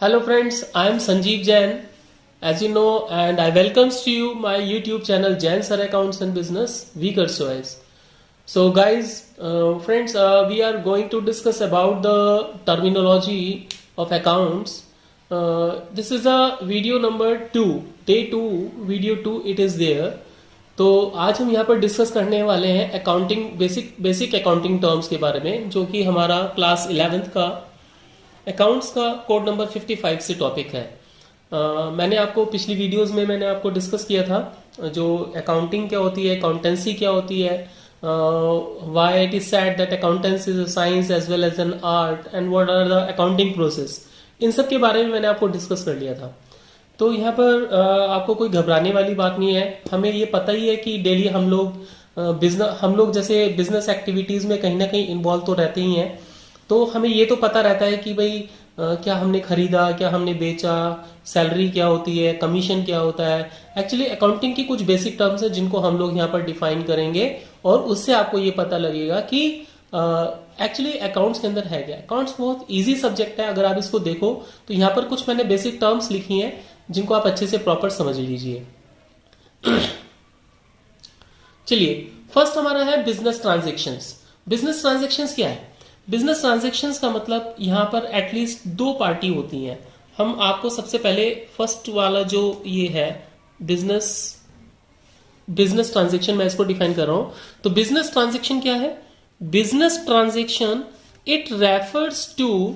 Hello friends, I am Sanjeev Jain, as you know, and I welcomes to you my YouTube channel Jain Sir Accounts and Business Weaker Choice. So guys, friends, we are going to discuss about the terminology of accounts. This is a video number 2, day 2, video 2 it is there. तो आज हम यहाँ पर discuss करने वाले हैं accounting basic accounting terms के बारे में, जो कि हमारा क्लास 11th का अकाउंट्स का कोड नंबर 55 से टॉपिक है। मैंने आपको पिछली वीडियोस में मैंने आपको डिस्कस किया था जो अकाउंटिंग क्या होती है, अकाउंटेंसी क्या होती है, why it is said that accountancy is a science as well as an art and what are the accounting process, इन सब के बारे में मैंने आपको डिस्कस कर लिया था। तो यहाँ पर आपको कोई घबराने वाली बात नहीं है। हमें ये पता ही है कि डेली हम लोग जैसे बिजनेस एक्टिविटीज में कहीं ना कहीं इन्वॉल्व तो रहते ही हैं, तो हमें ये तो पता रहता है कि भाई क्या हमने खरीदा, क्या हमने बेचा, सैलरी क्या होती है, कमीशन क्या होता है। एक्चुअली अकाउंटिंग की कुछ बेसिक टर्म्स है जिनको हम लोग यहाँ पर डिफाइन करेंगे और उससे आपको ये पता लगेगा कि एक्चुअली अकाउंट्स के अंदर है क्या। अकाउंट्स बहुत इजी सब्जेक्ट है, अगर आप इसको देखो तो यहाँ पर कुछ मैंने बेसिक टर्म्स लिखी हैं जिनको आप अच्छे से प्रॉपर समझ लीजिए। चलिए, फर्स्ट हमारा है बिजनेस ट्रांजेक्शंस। बिजनेस ट्रांजेक्शंस क्या है? बिजनेस ट्रांजेक्शंस का मतलब यहाँ पर एटलीस्ट दो पार्टी होती हैं। हम आपको सबसे पहले फर्स्ट वाला जो ये है बिजनेस ट्रांजेक्शन, मैं इसको डिफाइन कर रहा हूं। तो बिजनेस ट्रांजेक्शन क्या है? Business transaction it refers to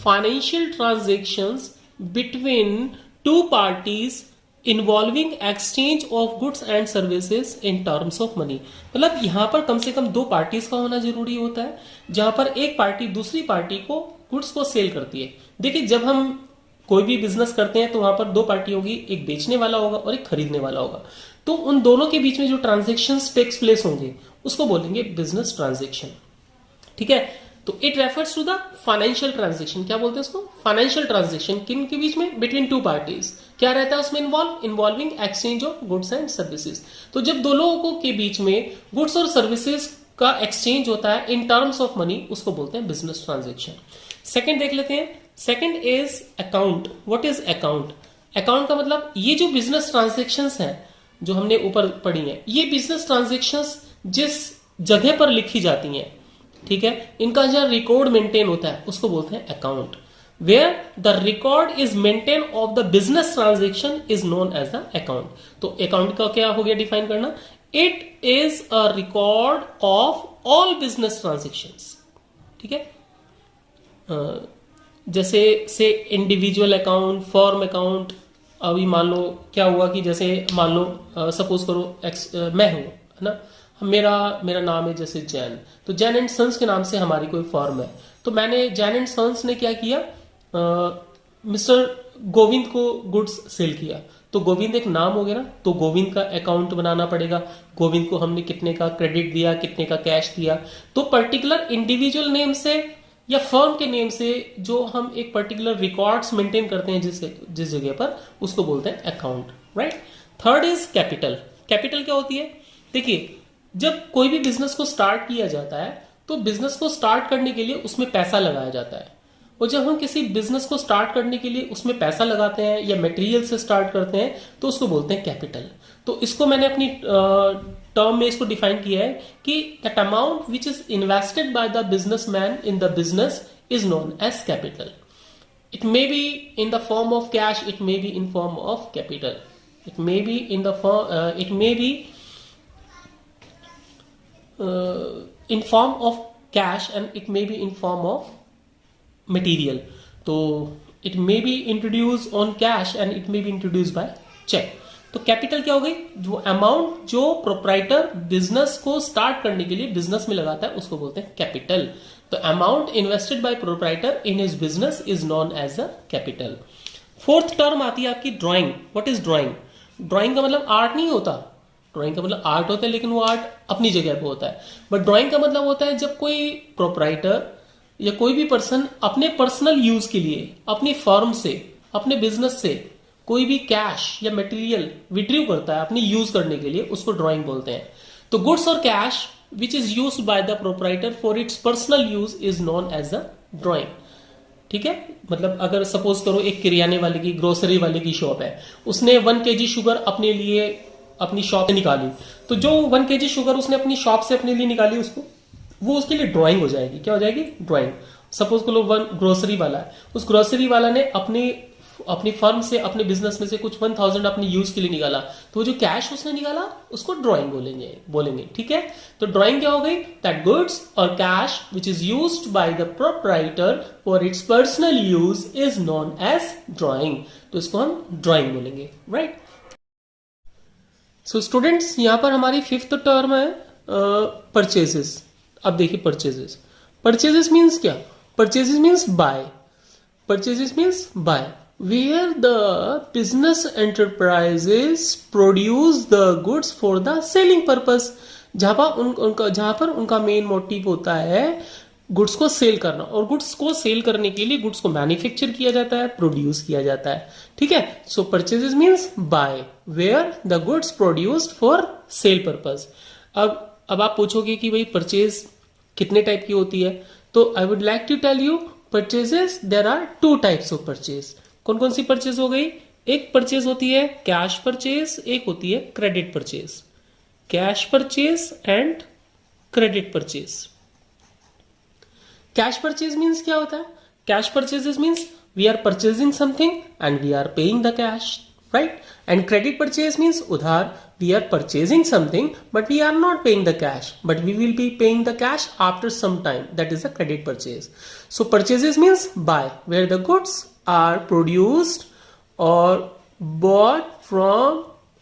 financial transactions between two parties involving exchange of goods and services in terms of money. मतलब यहां पर कम से कम दो पार्टीज का होना जरूरी होता है, जहां पर एक पार्टी दूसरी पार्टी को गुड्स को सेल करती है। देखिए, जब हम कोई भी बिजनेस करते हैं तो वहां पर दो पार्टी होगी, एक बेचने वाला होगा और एक खरीदने वाला होगा। तो उन दोनों के बीच में जो ट्रांजेक्शन टेक्स प्लेस होंगे उसको बोलेंगे बिजनेस ट्रांजेक्शन। ठीक है, तो it refers to the financial transaction. क्या बोलते हैं उसको? Financial transaction. किन के बीच में? Between two parties. क्या रहता है उसमें involving exchange of goods and services. तो जब दो लोगों के बीच में गुड्स और सर्विसेज का एक्सचेंज होता है इन टर्म्स ऑफ मनी, उसको बोलते हैं बिजनेस ट्रांजेक्शन। सेकेंड देख लेते हैं। Second is account. What is account? Account का मतलब ये जो बिजनेस ट्रांजेक्शन है जो हमने ऊपर पढ़ी है, ये बिजनेस ट्रांजेक्शन जिस जगह पर लिखी जाती हैं, ठीक है, इनका जो रिकॉर्ड मेंटेन होता है उसको बोलते हैं account. Where the record is maintain of the business transaction is known as the account. तो अकाउंट का क्या हो गया डिफाइन करना? It is a record of all business transactions. ठीक है, जैसे से इंडिविजुअल अकाउंट, फर्म अकाउंट। अभी मान लो क्या हुआ कि जैसे मान लो सपोज करो मैं हूं, है ना, मेरा नाम है जैसे जैन, तो जैन एंड सन्स के नाम से हमारी कोई फर्म है। तो मैंने जैन एंड सन्स ने क्या किया, मिस्टर गोविंद को गुड्स सेल किया। तो गोविंद एक नाम हो गया ना, तो गोविंद का अकाउंट बनाना पड़ेगा। गोविंद को हमने कितने का क्रेडिट दिया, कितने का कैश दिया। तो पर्टिकुलर इंडिविजुअल नेम से या फर्म के नेम से जो हम एक पर्टिकुलर रिकॉर्ड्स मेंटेन करते हैं जिस जगह पर, उसको बोलते हैं account. Right. Third is capital. Capital क्या होती है? देखिए, जब कोई भी बिजनेस को स्टार्ट किया जाता है तो बिजनेस को स्टार्ट करने के लिए उसमें पैसा लगाया जाता है। और जब हम किसी बिजनेस को स्टार्ट करने के लिए उसमें पैसा लगाते हैं या मटेरियल से स्टार्ट करते हैं तो उसको बोलते हैं कैपिटल। तो इसको मैंने अपनी टर्म में इसको डिफाइन किया है कि that amount which is invested by the businessman in the business is known as capital. It may be in the form of cash, it may be in form of capital, it may be in the form, it may be in form of cash and it may be in form of material. तो it may be introduced on cash and it may be introduced by check. तो capital क्या हो गई? जो amount जो proprietor business को start करने के लिए बिजनेस में लगाता है उसको बोलते हैं कैपिटल। तो amount invested by proprietor in his business is known as a capital. Fourth term आती है आपकी drawing. What is drawing? Drawing का मतलब आर्ट नहीं होता। ड्राइंग का मतलब आर्ट होता है, लेकिन वो आर्ट अपनी जगह पे होता है। बट ड्राइंग का मतलब होता है जब कोई प्रोप्राइटर या कोई भी पर्सन अपने पर्सनल यूज के लिए अपनी फर्म से, अपने बिजनेस से कोई भी कैश या मटेरियल विड्रीव करता है अपनी यूज करने के लिए, उसको ड्राइंग बोलते हैं। तो गुड्स और cash which is used by the proprietor for its personal use is known as the drawing. ठीक है, मतलब अगर सपोज करो एक किराने वाले की, ग्रोसरी वाले की शॉप है, उसने 1 kg शुगर अपने लिए अपनी शॉप से निकाली, तो जो 1 kg शुगर उसने अपनी शॉप से अपने लिए निकाली, उसको वो उसके लिए ड्राइंग हो जाएगी। क्या हो जाएगी? ड्राइंग। सपोज करो ग्रोसरी वाला है, उस ग्रोसरी वाला ने अपनी फर्म से, अपने बिजनेस में से कुछ 1000 अपने यूज के लिए निकाला, तो जो कैश उसने निकाला उसको ड्राइंग बोलेंगे। ठीक है, तो ड्राइंग क्या हो गई? दैट गुड्स और cash which is used by the proprietor for its personal use is known as drawing. तो इसको हम ड्राइंग बोलेंगे, राइट। सो स्टूडेंट्स, यहां पर हमारी 5th टर्म है परचेजेस। अब देखिए परचेजेस मीन्स क्या? Purchases means bye. Purchases means buy, where the business enterprises produce the goods for the selling purpose. जहां पर उनका मेन मोटिव होता है गुड्स को सेल करना, और गुड्स को सेल करने के लिए गुड्स को मैन्युफैक्चर किया जाता है, प्रोड्यूस किया जाता है। ठीक है, so purchases means buy, where the goods produced for sale purpose. अब आप पूछोगे कि भाई परचेज कितने टाइप की होती है, तो I would like to tell you purchases there are 2 types of purchase. कौन कौन सी परचेज हो गई? एक परचेज होती है कैश परचेज, एक होती है credit purchase. Cash purchase and credit purchase. Cash purchase means क्या होता है? Cash purchases means we are purchasing something and we are paying the cash, right? And credit purchase means udhar, we are purchasing something but we are not paying the cash, but we will be paying the cash after some time. That is a credit purchase. So purchases means buy, where the goods are produced or bought from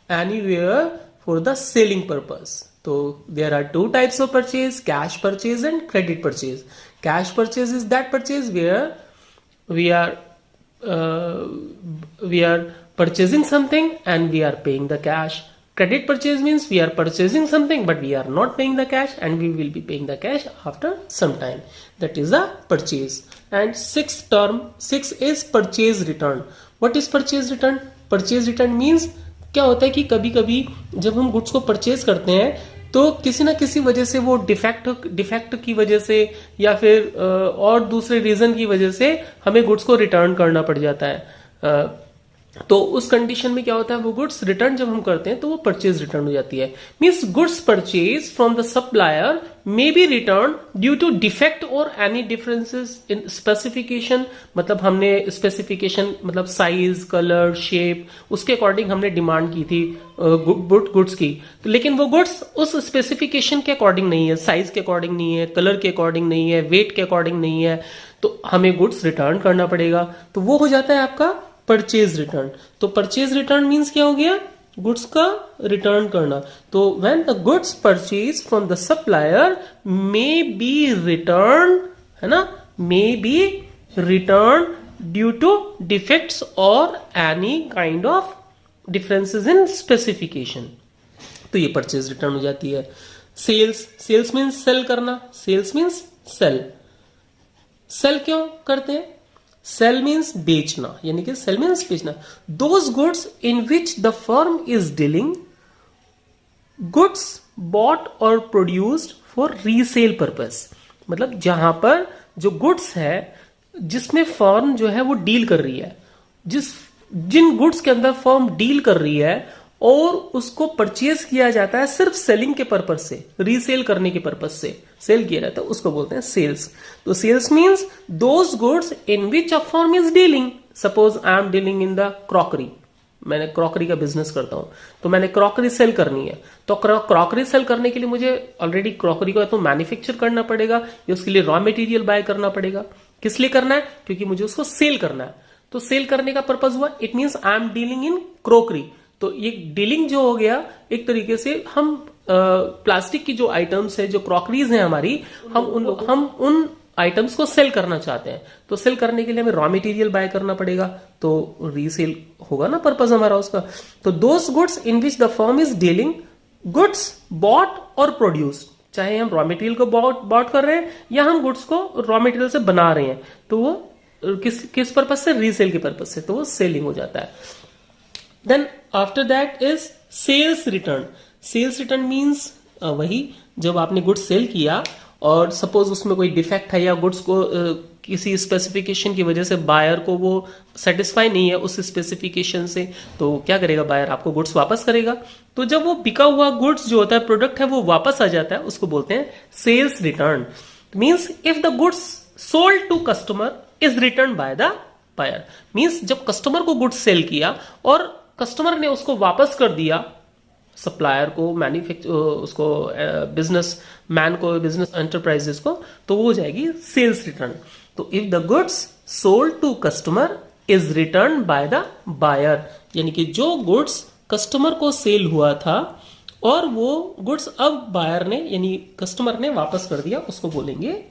anywhere for the selling purpose. So there are 2 types of purchase, cash purchase and credit purchase. Cash purchase is that purchase where we are purchasing something and we are paying the cash. Credit purchase means we are purchasing something but we are not paying the cash and we will be paying the cash after some time. That is a purchase. And 6 is purchase return. What is purchase return? Purchase return means क्या होता है कि कभी कभी जब हम goods को purchase करते हैं तो किसी ना किसी वजह से वो डिफेक्ट की वजह से या फिर और दूसरे रीजन की वजह से हमें गुड्स को रिटर्न करना पड़ जाता है। तो उस कंडीशन में क्या होता है, वो गुड्स रिटर्न जब हम करते हैं तो वो परचेज रिटर्न हो जाती है। Means goods purchase from the supplier may be return due to defect और एनी डिफरेंसेस इन स्पेसिफिकेशन। मतलब हमने स्पेसिफिकेशन मतलब साइज, कलर, शेप, उसके अकॉर्डिंग हमने डिमांड की थी गुड्स की, तो लेकिन वो गुड्स उस स्पेसिफिकेशन के अकॉर्डिंग नहीं है, साइज के अकॉर्डिंग नहीं है, कलर के अकॉर्डिंग नहीं है, वेट के अकॉर्डिंग नहीं है, तो हमें गुड्स रिटर्न करना पड़ेगा। तो वो हो जाता है आपका परचेज रिटर्न। तो परचेज रिटर्न मींस क्या हो गया? गुड्स का रिटर्न करना। तो when the goods purchase from the supplier may be return, है ना, may be return due to defects और any kind of differences in specification, तो ये परचेज रिटर्न हो जाती है। सेल्स मीन्स सेल करना, सेल्स मीन्स सेल। सेल क्यों करते हैं? सेल मीन्स बेचना, यानी कि सेल मीन्स बेचना। Those goods in which the firm is dealing, goods bought और प्रोड्यूस्ड फॉर रीसेल पर्पस। मतलब जहां पर जो गुड्स है जिसमें फर्म जो है वो डील कर रही है, जिन गुड्स के अंदर फर्म डील कर रही है और उसको परचेज किया जाता है सिर्फ सेलिंग के पर्पस से, रीसेल करने के पर्पस से सेल किया जाता है, उसको बोलते हैं सेल्स। तो sales means those goods in which a firm is dealing. Suppose I am dealing in the crockery, मैंने क्रॉकरी का बिजनेस करता हूं, तो मैंने क्रॉकरी सेल करनी है। तो क्रॉकरी सेल करने के लिए मुझे ऑलरेडी क्रॉकरी को तो मैन्युफैक्चर करना पड़ेगा, या उसके लिए रॉ मटेरियल बाय करना पड़ेगा। किस लिए करना है? क्योंकि मुझे उसको सेल करना है। तो सेल करने का पर्पज हुआ, it means I am dealing in crockery. तो ये डीलिंग जो हो गया एक तरीके से, हम प्लास्टिक की जो आइटम्स है, जो क्रॉकरीज हैं हमारी, हम उन आइटम्स को सेल करना चाहते हैं। तो सेल करने के लिए हमें रॉ मटेरियल बाय करना पड़ेगा, तो रीसेल होगा ना पर्पस हमारा उसका। तो those goods in which the firm is dealing, goods bought और प्रोड्यूस्ड, चाहे हम रॉ मटेरियल को बॉट कर रहे हैं या हम गुड्स को रॉ मटेरियल से बना रहे हैं, तो वो किस पर्पस से? रीसेल के पर्पस से, तो वो सेलिंग हो जाता है। Then after that is sales return. Sales return means वही जब आपने गुड्स सेल किया और सपोज उसमें कोई डिफेक्ट है या गुड्स को किसी स्पेसिफिकेशन की वजह से बायर को वो सेटिस्फाई नहीं है उस स्पेसिफिकेशन से, तो क्या करेगा बायर, आपको गुड्स वापस करेगा। तो जब वो बिका हुआ गुड्स जो होता है, प्रोडक्ट है, वो वापस आ जाता है, उसको बोलते हैं sales return. Means if the goods sold to customer is return by the buyer, means जब कस्टमर को गुड्स सेल किया और कस्टमर ने उसको वापस कर दिया सप्लायर को, उसको बिजनेस मैन को, बिजनेस एंटरप्राइजेस को, तो वो हो जाएगी सेल्स रिटर्न। तो if the goods sold to customer is return by the buyer, यानी कि जो गुड्स कस्टमर को सेल हुआ था और वो गुड्स अब बायर ने यानी कस्टमर ने वापस कर दिया, उसको बोलेंगे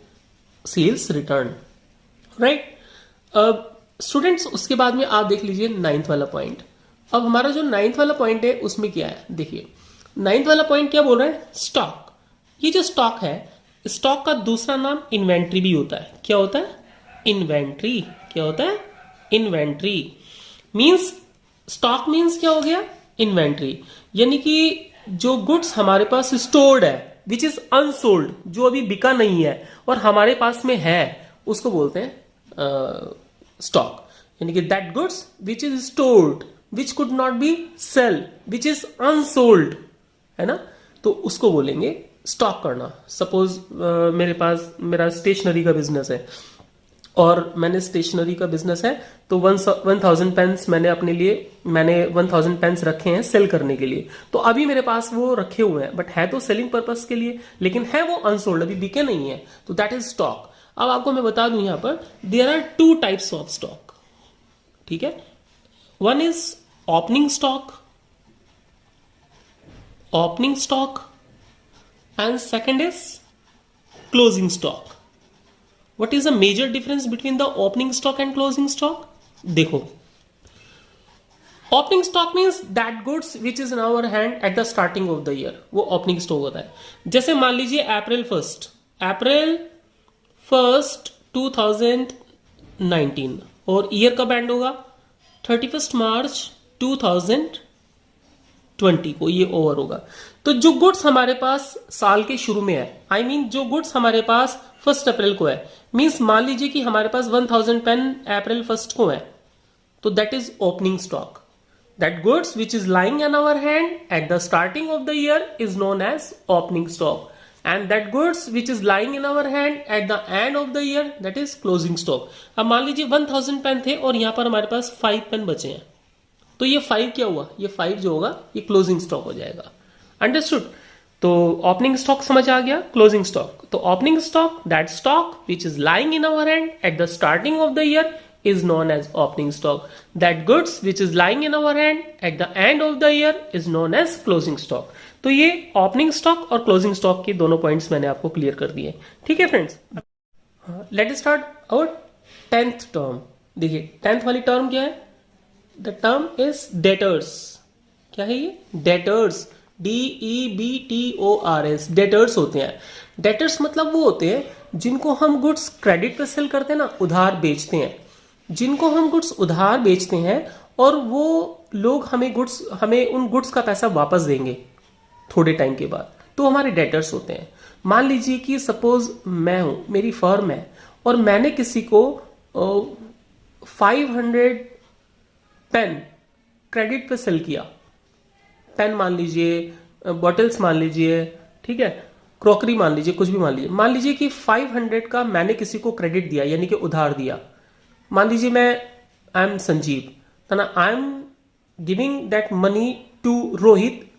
सेल्स रिटर्न, राइट। अब स्टूडेंट्स उसके बाद में आप देख लीजिए 9th वाला पॉइंट। अब हमारा जो 9th वाला पॉइंट है उसमें क्या है, देखिए 9th वाला पॉइंट क्या बोल रहा है, स्टॉक। ये जो स्टॉक है, स्टॉक का दूसरा नाम इन्वेंट्री भी होता है। क्या होता है, इन्वेंट्री। क्या होता है, इन्वेंट्री। मींस स्टॉक मींस क्या हो गया, इन्वेंट्री, यानी कि जो गुड्स हमारे पास स्टोर्ड है विच इज अनसोल्ड, जो अभी बिका नहीं है और हमारे पास में है, उसको बोलते हैं स्टॉक। यानी कि that goods which is stored which could not be sell which is unsold, है ना, तो उसको बोलेंगे स्टॉक करना। सपोज मेरा स्टेशनरी का बिजनेस है और मैंने स्टेशनरी का बिजनेस है, तो 1000 पेन्स मैंने 1000 पेन्स रखे हैं सेल करने के लिए। तो अभी मेरे पास वो रखे हुए हैं, बट है तो सेलिंग पर्पस के लिए, लेकिन है वो अनसोल्ड, अभी बिके नहीं है, तो दैट इज स्टॉक। अब आपको मैं बता दूं यहां पर there are 2 types of stock, ठीक है। One is opening stock and second is closing stock. What is the major difference between the opening stock and closing stock? देखो, opening stock means that goods which is in our hand at the starting of the year, वो opening stock होता है। जैसे मान लीजिए अप्रैल 1 2019 और year कब and होगा, 31 मार्च 2020 को ये ओवर होगा। तो जो गुड्स हमारे पास साल के शुरू में है, जो गुड्स हमारे पास 1 अप्रैल को है, मींस मान लीजिए कि हमारे पास 1000 पेन अप्रैल 1 को है, तो that is opening stock. That goods which is lying in our hand at the starting of the year is known as opening stock, and that goods which is lying in our hand at the end of the year that is closing stock. अब मान लीजिए 1000 pen थे और यहां पर हमारे पास 5 pen बचे हैं, तो ये 5 क्या हुआ, ये 5 जो होगा ये क्लोजिंग स्टॉक हो जाएगा। अंडरस्टूड। तो ओपनिंग स्टॉक समझ आ गया, क्लोजिंग स्टॉक। तो opening stock, that stock which is lying in our hand at the starting of the year is known as opening stock. That goods which is lying in our hand at the end of the year is known as closing stock. तो ये opening stock और closing stock के दोनों points मैंने आपको clear कर दिए, ठीक है friends. Let us start our 10th term. देखिए 10th वाली टर्म क्या है, द टर्म इज डेटर्स। क्या है ये, डेटर्स, DEBTORS, डेटर्स होते हैं। डेटर्स मतलब वो होते हैं जिनको हम गुड्स क्रेडिट पे सेल करते हैं ना, उधार बेचते हैं, जिनको हम गुड्स उधार बेचते हैं और वो लोग हमें उन गुड्स का पैसा वापस देंगे थोड़े टाइम के बाद, तो हमारे डेटर्स होते हैं। मान लीजिए कि सपोज मैं हूं, मेरी फर्म है और मैंने किसी को 500 पेन क्रेडिट पे सेल किया, पेन मान लीजिए, बॉटल्स मान लीजिए, ठीक है, क्रॉकरी मान लीजिए, कुछ भी मान लीजिए कि 500 का मैंने किसी को क्रेडिट दिया यानी कि उधार दिया। मान लीजिए I am Sanjeev, I am giving that money to Rohit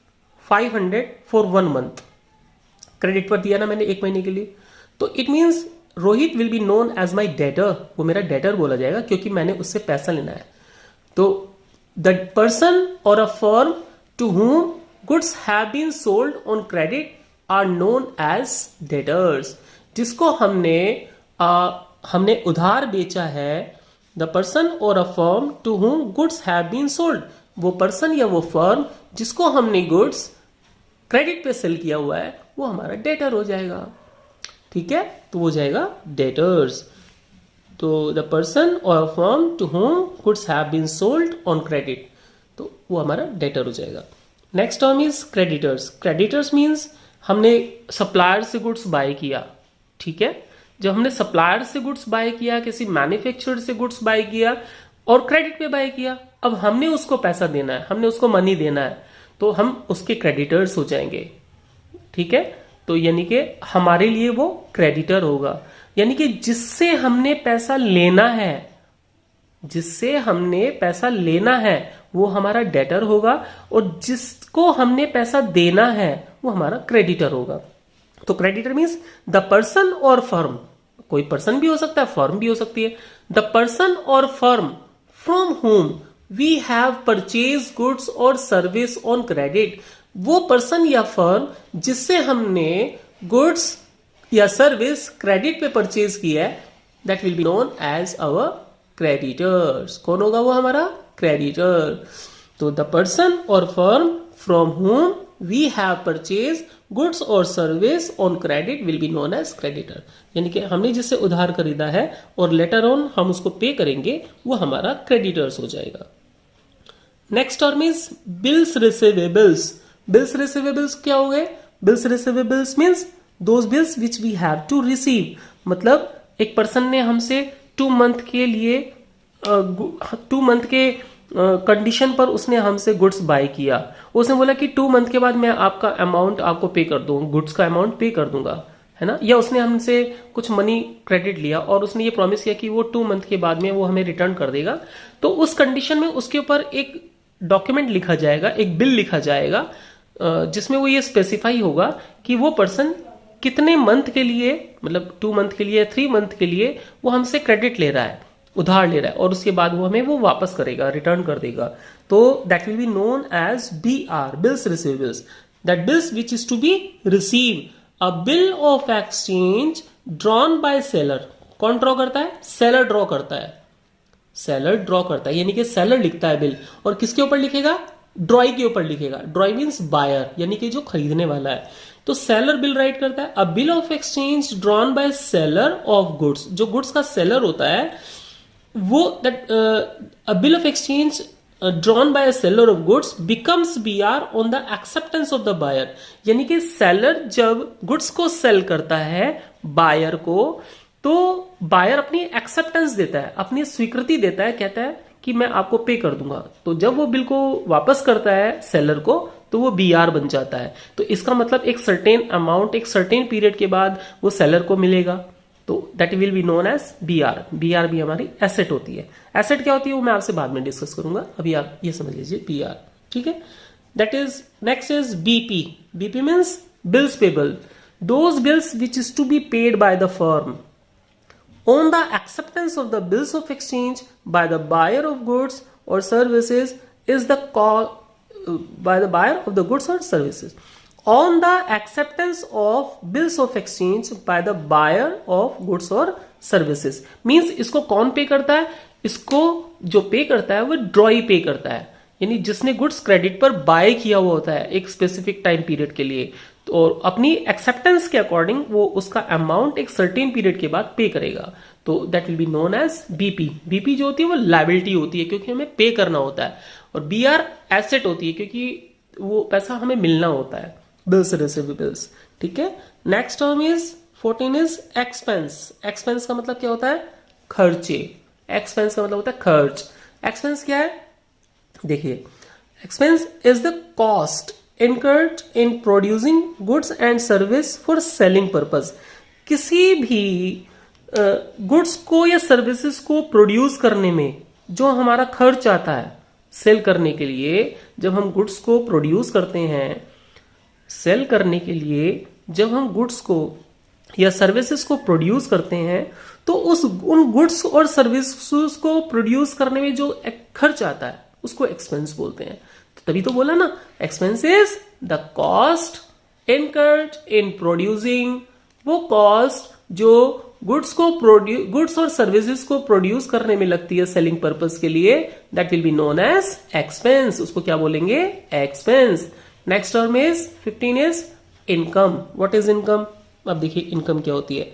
500 for 1 month, credit पर दिया ना मैंने 1 महीने के लिए, तो इट मीन्स Rohit will be known as my debtor, वो मेरा डेटर बोला जाएगा क्योंकि मैंने उससे पैसा लेना है। तो द पर्सन और a firm to whom goods have been sold on credit are known as debtors। जिसको हमने उधार बेचा है, the person or a firm to whom goods have been sold, वो पर्सन या वो फर्म जिसको हमने गुड्स क्रेडिट पे सेल किया हुआ है वो हमारा डेटर हो जाएगा, ठीक है, तो वो जाएगा डेटर्स। तो द पर्सन और firm to whom goods have been sold on credit, तो वो हमारा डेटर हो जाएगा। Next term is creditors. Creditors means हमने सप्लायर से गुड्स बाय किया, ठीक है, जब हमने सप्लायर से गुड्स बाय किया, किसी मैन्युफैक्चरर से गुड्स बाय किया और क्रेडिट पे बाय किया, अब हमने उसको पैसा देना है, हमने उसको मनी देना है, तो हम उसके क्रेडिटर्स हो जाएंगे। ठीक है, तो यानी कि हमारे लिए वो क्रेडिटर होगा, यानी कि जिससे हमने पैसा लेना है, जिससे हमने पैसा लेना है वो हमारा डेटर होगा, और जिसको हमने पैसा देना है वो हमारा क्रेडिटर होगा। तो क्रेडिटर मीन्स द पर्सन और फर्म, कोई पर्सन भी हो सकता है, फर्म भी हो सकती है। द पर्सन और firm from whom we have purchase goods और सर्विस ऑन क्रेडिट, वो पर्सन या फर्म जिससे हमने गुड्स या सर्विस क्रेडिट पे परचेज किया है, that will be known as our creditors. कौन होगा वो हमारा क्रेडिटर? तो द पर्सन और firm from whom we have purchase goods और service on credit will be known as creditor, यानी कि हमने जिससे उधार खरीदा है और लेटर ऑन हम उसको पे करेंगे, वो हमारा क्रेडिटर्स हो जाएगा। Next term is bills receivables. Bills receivables क्या हो गए? Bills receivables means those bills which we have to receive, मतलब एक पर्सन ने हमसे 2 मंथ के लिए 2 मंथ के कंडीशन पर उसने हमसे गुड्स बाय किया, उसने बोला कि 2 मंथ के बाद मैं आपका अमाउंट आपको पे कर दूंगा, गुड्स का अमाउंट पे कर दूंगा, है ना। या उसने हमसे कुछ मनी क्रेडिट लिया और उसने ये प्रॉमिस किया कि वो 2 मंथ के बाद में वो हमें रिटर्न कर देगा, तो उस कंडीशन में उसके ऊपर एक डॉक्यूमेंट लिखा जाएगा, एक बिल लिखा जाएगा, जिसमें वो ये स्पेसिफाई होगा कि वो पर्सन कितने मंथ के लिए, मतलब 2 मंथ के लिए, 3 मंथ के लिए वो हमसे क्रेडिट ले रहा है, उधार ले रहा है, और उसके बाद वो हमें वो वापस करेगा, रिटर्न कर देगा। तो that will be known as BR, bills receivables. That bills which is to be receive, a bill of exchange drawn by seller. कौन ड्रॉ करता है? सेलर ड्रॉ करता है, सेलर ड्रॉ करता है, यानी कि सेलर लिखता है बिल, और किसके ऊपर लिखेगा? ड्रॉई के ऊपर लिखेगा। ड्रॉई मीन्स बायर, यानी कि जो खरीदने वाला है। तो सेलर बिल राइट करता है। A bill of exchange drawn by seller of goods, जो गुड्स का सेलर होता है वो, that a bill of exchange drawn by a seller of goods becomes BR on the acceptance of the buyer, यानी कि seller जब goods को cell करता है बायर को, तो बायर अपनी एक्सेप्टेंस देता है, अपनी स्वीकृति देता है, कहता है कि मैं आपको पे कर दूंगा। तो जब वो बिल को वापस करता है सेलर को, तो वो BR बन जाता है। तो इसका मतलब एक सर्टेन अमाउंट एक सर्टेन पीरियड के बाद वो सेलर को मिलेगा, तो that will be known as BR। BR भी हमारी एसेट होती है। एसेट क्या होती है वो मैं आपसे बाद में डिस्कस करूंगा, अभी आप ये समझ लीजिए BR, ठीक है। That is next is BP। BP means bills payable, those bills which is to be paid by the firm on the acceptance of the bills of exchange by the buyer of goods or services is the by the buyer of the goods or services on the acceptance of bills of exchange by the buyer of goods or services means इसको कौन पे करता है? इसको जो पे करता है वो ड्रॉई पे करता है, यानी जिसने गुड्स क्रेडिट पर बाय किया हुआ होता है एक स्पेसिफिक टाइम पीरियड के लिए, तो अपनी एक्सेप्टेंस के अकॉर्डिंग वो उसका अमाउंट एक सर्टेन पीरियड के बाद पे करेगा, तो that will be known as BP। BP जो होती है वो लायबिलिटी होती है क्योंकि हमें पे करना होता है, और BR एसेट होती है क्योंकि वो पैसा हमें मिलना होता है, बिल्स रिसीवेबल्स, ठीक है। Next term is 14 is expense. Expense का मतलब क्या होता है? खर्चे। एक्सपेंस का मतलब होता है खर्च। एक्सपेंस क्या है? देखिए, expense is the cost incurred in producing goods and service for selling purpose। किसी भी गुड्स को या सर्विसेज को प्रोड्यूस करने में जो हमारा खर्च आता है सेल करने के लिए, जब हम गुड्स को प्रोड्यूस करते हैं सेल करने के लिए, जब हम गुड्स को या सर्विसेज को प्रोड्यूस करते हैं, तो उन गुड्स और सर्विसेज को प्रोड्यूस करने में जो खर्च आता है उसको एक्सपेंस बोलते हैं। तभी तो बोला ना, expense is the cost incurred in producing, वो कॉस्ट जो गुड्स और सर्विसेज को प्रोड्यूस करने में लगती है सेलिंग पर्पस के लिए, that will be known as expense. उसको क्या बोलेंगे? Expense. Next term is 15 is income. What is income? अब देखिए इनकम क्या होती है।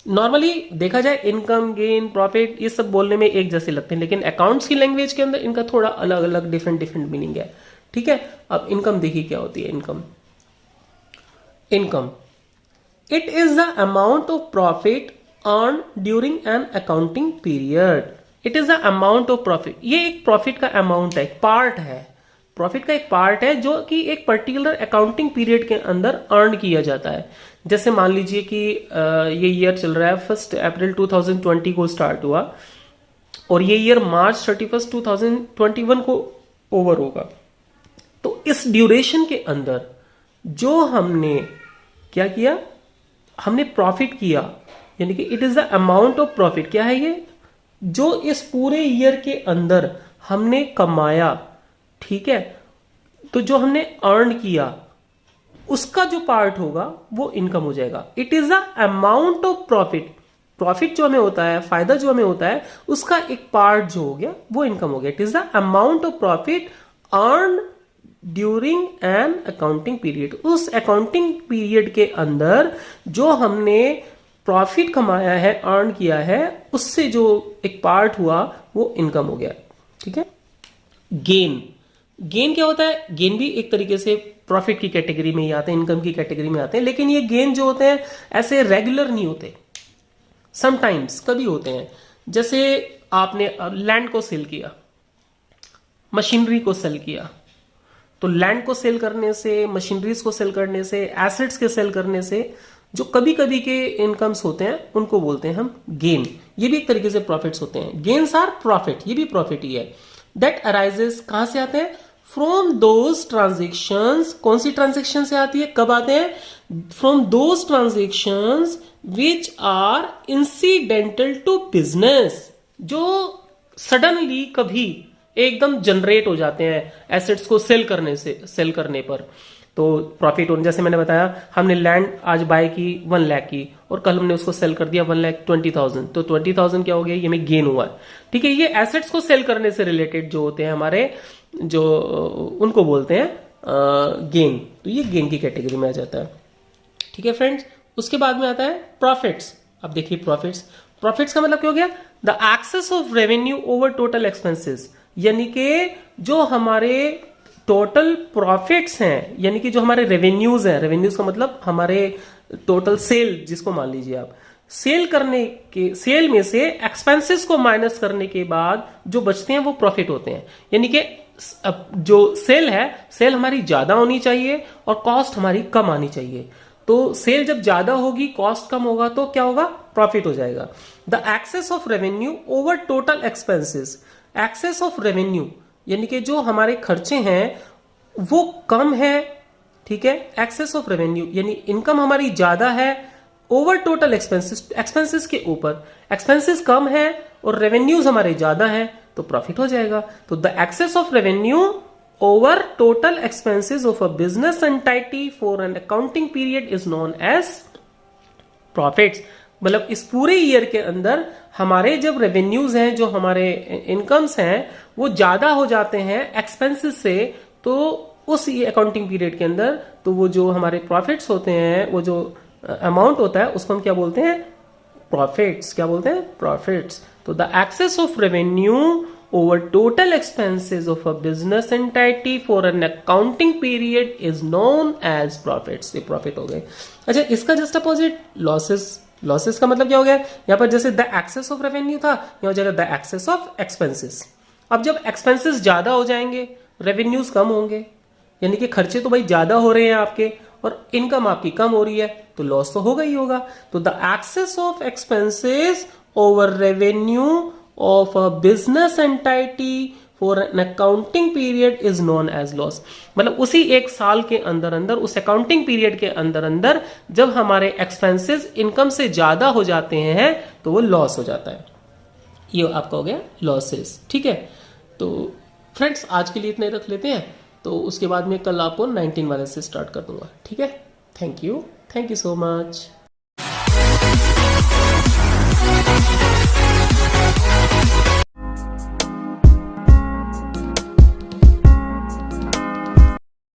नॉर्मली देखा जाए इनकम, गेन, प्रॉफिट ये सब बोलने में एक जैसे लगते हैं, लेकिन अकाउंट्स की लैंग्वेज के अंदर इनका थोड़ा अलग अलग डिफरेंट मीनिंग है, ठीक है। अब इनकम देखिए क्या होती है। Income it is the amount of profit earn during an accounting period. It is the amount of profit, ये एक प्रॉफिट का अमाउंट है, एक पार्ट है, प्रॉफिट का एक पार्ट है जो कि एक पर्टिकुलर अकाउंटिंग पीरियड के अंदर अर्न किया जाता है। जैसे मान लीजिए कि ये ईयर चल रहा है 1 अप्रैल 2020 को स्टार्ट हुआ और ये ईयर मार्च 31 2021 को ओवर होगा। तो इस ड्यूरेशन के अंदर जो हमने क्या किया, हमने प्रॉफिट किया, यानी कि it is the amount of profit. क्या है ये, जो इस पूरे ईयर के अंदर हमने कमाया, ठीक है, तो जो हमने अर्न किया उसका जो पार्ट होगा वो इनकम हो जाएगा। It is the amount of profit, profit जो हमें होता है, फायदा जो हमें होता है, उसका एक पार्ट जो हो गया वो इनकम हो गया। It is the amount of profit earn during an accounting period. उस अकाउंटिंग पीरियड के अंदर जो हमने प्रॉफिट कमाया है, अर्न किया है, उससे जो एक पार्ट हुआ वो इनकम हो गया। ठीक है। गेन, गेन क्या होता है, गेन भी एक तरीके से प्रॉफिट की कैटेगरी में ही आते हैं, इनकम की कैटेगरी में आते हैं, लेकिन ये गेन जो होते हैं ऐसे रेगुलर नहीं होते, समटाइम्स कभी होते हैं। जैसे आपने लैंड को सेल किया, मशीनरी को सेल किया, तो लैंड को सेल करने से, मशीनरीज को सेल करने से, एसेट्स के सेल करने से जो कभी कभी के इनकम्स होते हैं उनको बोलते हैं हम गेन। ये भी एक तरीके से प्रॉफिट्स होते हैं। गेन्स आर प्रॉफिट, ये भी प्रॉफिट ही है। दैट अराइजेस कहां से आते हैं, फ्रॉम दोज ट्रांजेक्शंस। कौन सी ट्रांजेक्शन से आती है, कब आते हैं, from those transactions which are incidental to business, जो सडनली कभी एकदम जनरेट हो जाते हैं एसेट्स को सेल करने से, सेल करने पर तो प्रॉफिट होने। जैसे मैंने बताया, हमने लैंड आज बाय की 1 लाख की और कल हमने उसको सेल कर दिया 1,20,000, तो 20,000 क्या हो गया, ये में गेन हुआ है। ठीक है, ये एसेट्स को सेल करने से रिलेटेड जो होते हैं हमारे, जो उनको बोलते हैं गेन। तो ये गेन की कैटेगरी में आ जाता है। ठीक है फ्रेंड्स, उसके बाद में आता है प्रॉफिट्स। अब देखिए प्रॉफिट्स, प्रॉफिट्स का मतलब क्या हो गया, the excess of revenue over total expenses, यानी कि जो हमारे टोटल प्रॉफिट्स हैं, यानी कि जो हमारे रेवेन्यूज हैं, रेवेन्यूज का मतलब हमारे टोटल सेल, जिसको मान लीजिए आप, सेल करने के, सेल में से एक्सपेंसेस को माइनस करने के बाद जो बचते हैं वो प्रॉफिट होते हैं। यानी कि जो सेल है, सेल हमारी ज्यादा होनी चाहिए और कॉस्ट हमारी कम आनी चाहिए। तो सेल जब ज्यादा होगी, कॉस्ट कम होगा, तो क्या होगा, प्रॉफिट हो जाएगा। The excess of revenue over total expenses, excess of revenue यानी कि जो हमारे खर्चे हैं वो कम है। ठीक है, एक्सेस ऑफ रेवेन्यू यानी इनकम हमारी ज्यादा है ओवर टोटल एक्सपेंसेस, एक्सपेंसेस के ऊपर एक्सपेंसेस कम है और रेवेन्यूज हमारे ज्यादा है, तो प्रॉफिट हो जाएगा। तो the excess of revenue over total expenses of a business entity for an accounting period is known as profits. मतलब इस पूरे ईयर के अंदर हमारे जब रेवेन्यूज हैं, जो हमारे इनकम्स हैं, वो ज्यादा हो जाते हैं एक्सपेंसेस से, तो उस अकाउंटिंग पीरियड के अंदर तो वो जो हमारे प्रॉफिट्स होते हैं, वो जो अमाउंट होता है उसको हम क्या बोलते हैं, प्रॉफिट्स। क्या बोलते हैं, प्रॉफिट्स। तो the excess of revenue over total expenses of a business entity for an accounting period is known as profits. ये प्रॉफिट हो गए। अच्छा, इसका जस्ट अपोजिट लॉसेस। लॉसेस का मतलब क्या हो गया, यहां पर जैसे द एक्सेस ऑफ रेवेन्यू था, यहां हो जाएगा द एक्सेस ऑफ एक्सपेंसेस। अब जब एक्सपेंसेस ज्यादा हो जाएंगे, रेवेन्यूज कम होंगे, यानी कि खर्चे तो भाई ज्यादा हो रहे हैं आपके और इनकम आपकी कम हो रही है, तो लॉस तो होगा ही होगा। तो the excess of expenses over revenue of a business entity for an accounting period is known as loss. मतलब उसी एक साल के अंदर अंदर, उस अकाउंटिंग पीरियड के अंदर अंदर जब हमारे एक्सपेंसेस इनकम से ज्यादा हो जाते हैं तो वो लॉस हो जाता है। ये आपका हो गया लॉसेस। ठीक है, तो फ्रेंड्स आज के लिए इतने रख लेते हैं, तो उसके बाद में कल आपको 19 वाले से स्टार्ट कर दूंगा। ठीक है, थैंक यू सो मच।